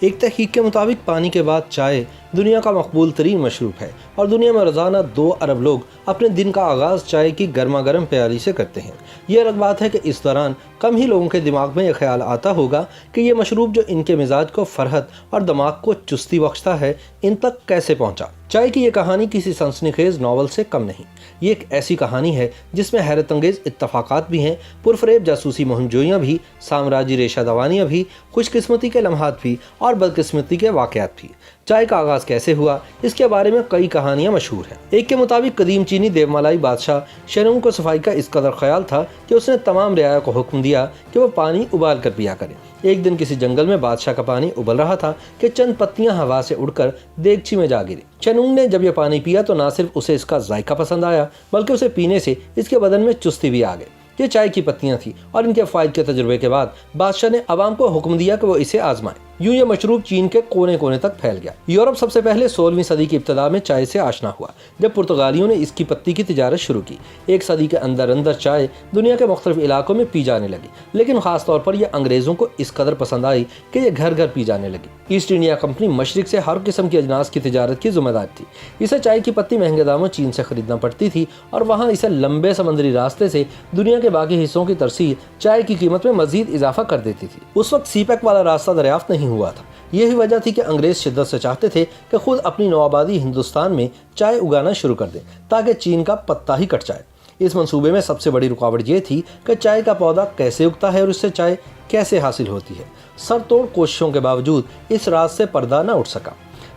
ایک تحقیق کے مطابق پانی کے بعد چائے دنیا کا مقبول ترین مشروب ہے اور دنیا میں روزانہ 2 ارب لوگ اپنے دن کا آغاز چائے کی گرما گرم پیالی سے کرتے ہیں۔ یہ الگ بات ہے کہ اس دوران کم ہی لوگوں کے دماغ میں یہ خیال آتا ہوگا کہ یہ مشروب جو ان کے مزاج کو فرحت اور دماغ کو چستی بخشتا ہے ان تک کیسے پہنچا۔ چائے کی یہ کہانی کسی سنسنی خیز ناول سے کم نہیں۔ یہ ایک ایسی کہانی ہے جس میں حیرت انگیز اتفاقات بھی ہیں، پرفریب جاسوسی مہم جوئیاں بھی، سامراجی ریشہ دوانیاں بھی، خوش قسمتی کے لمحات بھی اور بدقسمتی کے واقعات بھی۔ چائے کا آغاز کیسے ہوا اس کے بارے میں کئی کہانیاں مشہور ہیں۔ ایک کے مطابق قدیم چینی دیومالائی بادشاہ شنونگ کو صفائی کا اس قدر خیال تھا کہ اس نے تمام رعایا کو حکم دیا کہ وہ پانی ابال کر پیا کریں۔ ایک دن کسی جنگل میں بادشاہ کا پانی ابل رہا تھا کہ چند پتیاں ہوا سے اڑ کر دیگچی میں جا گری۔ شنونگ نے جب یہ پانی پیا تو نہ صرف اسے اس کا ذائقہ پسند آیا بلکہ اسے پینے سے اس کے بدن میں چستی بھی آ گئی۔ یہ چائے کی پتیاں تھیں اور ان کے فوائد کے تجربے کے بعد بادشاہ نے عوام کو حکم دیا کہ وہ اسے آزمائیں۔ یوں یہ مشروب چین کے کونے کونے تک پھیل گیا۔ یورپ سب سے پہلے 16ویں صدی کی ابتدا میں چائے سے آشنا ہوا جب پرتگالیوں نے اس کی پتی کی تجارت شروع کی۔ ایک صدی کے اندر چائے دنیا کے مختلف علاقوں میں پی جانے لگی، لیکن خاص طور پر یہ انگریزوں کو اس قدر پسند آئی کہ یہ گھر گھر پی جانے لگی۔ ایسٹ انڈیا کمپنی مشرق سے ہر قسم کی اجناس کی تجارت کی ذمہ دار تھی۔ اسے چائے کی پتی مہنگے داموں چین سے خریدنا پڑتی تھی اور وہاں اسے لمبے سمندری راستے سے دنیا کے باقی حصوں کی ترسیل چائے کی قیمت میں مزید اضافہ کر دیتی تھی۔ اس وقت سی پیک والا راستہ دریافت نہیں ہوا تھا۔ یہی وجہ تھی کہ انگریز شدت سے چاہتے تھے کہ خود اپنی نوآبادی ہندوستان میں چائے اگانا شروع کر دیں تاکہ چین کا پتا ہی کٹ جائے۔ اس منصوبے میں سب سے بڑی رکاوٹ یہ تھی کہ چائے کا پودا کیسے اگتا ہے اور اس سے چائے کیسے حاصل ہوتی ہے۔ سر توڑ کوششوں کے باوجود اس راز سے پردہ نہ اٹھ سکا۔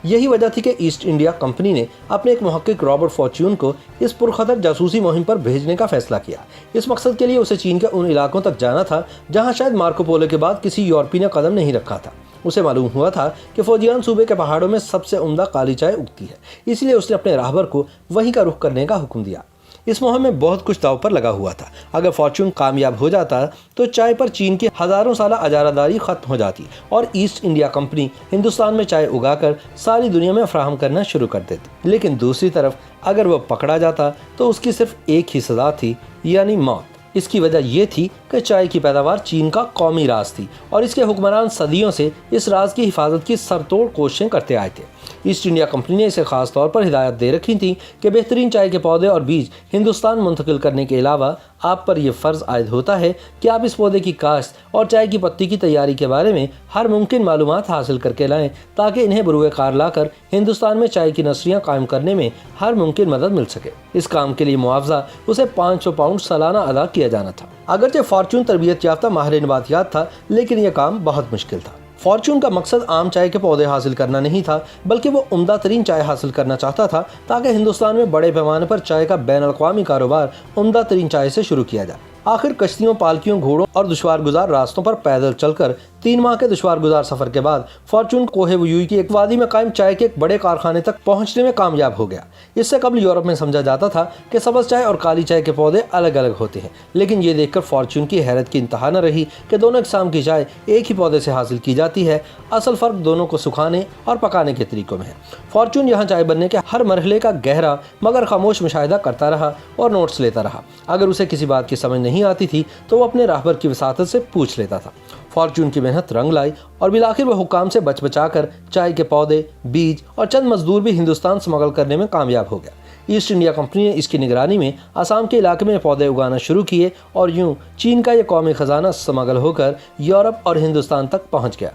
یہی وجہ تھی کہ ایسٹ انڈیا کمپنی نے اپنے ایک محقق رابرٹ فارچیون کو اس پرخطر جاسوسی مہم پر بھیجنے کا فیصلہ کیا۔ اس مقصد کے لیے اسے چین کے ان علاقوں تک جانا تھا جہاں شاید مارکو پولو کے بعد کسی یورپی نے قدم نہیں رکھا تھا۔ اسے معلوم ہوا تھا کہ فوجیان صوبے کے پہاڑوں میں سب سے عمدہ کالی چائے اگتی ہے، اس لیے اس نے اپنے راہبر کو وہیں کا رخ کرنے کا حکم دیا۔ اس مہم میں بہت کچھ داؤ پر لگا ہوا تھا۔ اگر فارچون کامیاب ہو جاتا تو چائے پر چین کی ہزاروں سالہ اجارہ داری ختم ہو جاتی اور ایسٹ انڈیا کمپنی ہندوستان میں چائے اگا کر ساری دنیا میں فراہم کرنا شروع کر دیتی۔ لیکن دوسری طرف اگر وہ پکڑا جاتا تو اس کی صرف ایک ہی سزا تھی، یعنی موت۔ اس کی وجہ یہ تھی کہ چائے کی پیداوار چین کا قومی راز تھی اور اس کے حکمران صدیوں سے اس راز کی حفاظت کی سر توڑ کوششیں کرتے آئے تھے۔ ایسٹ انڈیا کمپنی نے اسے خاص طور پر ہدایت دے رکھی تھی کہ بہترین چائے کے پودے اور بیج ہندوستان منتقل کرنے کے علاوہ آپ پر یہ فرض عائد ہوتا ہے کہ آپ اس پودے کی کاشت اور چائے کی پتی کی تیاری کے بارے میں ہر ممکن معلومات حاصل کر کے لائیں تاکہ انہیں بروئے کار لا کر ہندوستان میں چائے کی نرسریاں قائم کرنے میں ہر ممکن مدد مل سکے۔ اس کام کے لیے معاوضہ اسے 500 پاؤنڈ سالانہ ادا کیا جانا تھا۔ اگرچہ فارچون تربیت یافتہ ماہر نباتیات تھا لیکن یہ کام بہت مشکل تھا۔ فارچون کا مقصد عام چائے کے پودے حاصل کرنا نہیں تھا بلکہ وہ عمدہ ترین چائے حاصل کرنا چاہتا تھا تاکہ ہندوستان میں بڑے پیمانے پر چائے کا بین الاقوامی کاروبار عمدہ ترین چائے سے شروع کیا جائے۔ آخر کشتیوں، پالکیوں، گھوڑوں اور دشوار گزار راستوں پر پیدل چل کر 3 ماہ کے دشوار گزار سفر کے بعد فارچون کوہ ویوئی کی ایک وادی میں قائم چائے کے ایک بڑے کارخانے تک پہنچنے میں کامیاب ہو گیا۔ اس سے قبل یورپ میں سمجھا جاتا تھا کہ سبز چائے اور کالی چائے کے پودے الگ الگ ہوتے ہیں، لیکن یہ دیکھ کر فارچون کی حیرت کی انتہا نہ رہی کہ دونوں اقسام کی چائے ایک ہی پودے سے حاصل کی جاتی ہے۔ اصل فرق دونوں کو سکھانے اور پکانے کے طریقوں میں ہے۔ فارچون یہاں چائے بننے کے ہر مرحلے کا گہرا مگر خاموش مشاہدہ کرتا رہا اور نوٹس لیتا رہا۔ اگر اسے کسی بات کی سمجھ نہیں آتی تھی تو وہ اپنے راہبر کی وساطت سے پوچھ لیتا تھا۔ فارچون کی محنت رنگ لائی اور بالآخر وہ حکام سے بچا کر چائے کے پودے، بیج اور چند مزدور بھی ہندوستان سمگل کرنے میں کامیاب ہو گیا۔ ایسٹ انڈیا کمپنی نے اس کی نگرانی میں آسام کے علاقے میں پودے اگانا شروع کیے اور یوں چین کا یہ قومی خزانہ سمگل ہو کر یورپ اور ہندوستان تک پہنچ گیا۔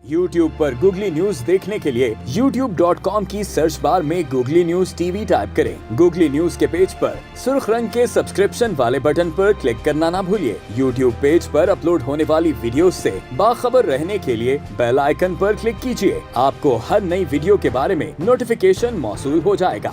YouTube پر گوگلی نیوز دیکھنے کے لیے youtube.com کی سرچ بار میں googly news T V type کریں۔ گوگلی نیوز کے پیج پر سرخ رنگ کے سبسکرپشن والے بٹن پر کلک کرنا نہ بھولیے۔ YouTube پیج پر اپلوڈ ہونے والی ویڈیوز سے باخبر رہنے کے لیے بیل آئیکن پر کلک کیجیے۔ آپ کو ہر نئی ویڈیو کے بارے میں نوٹیفیکیشن موصول ہو جائے گا۔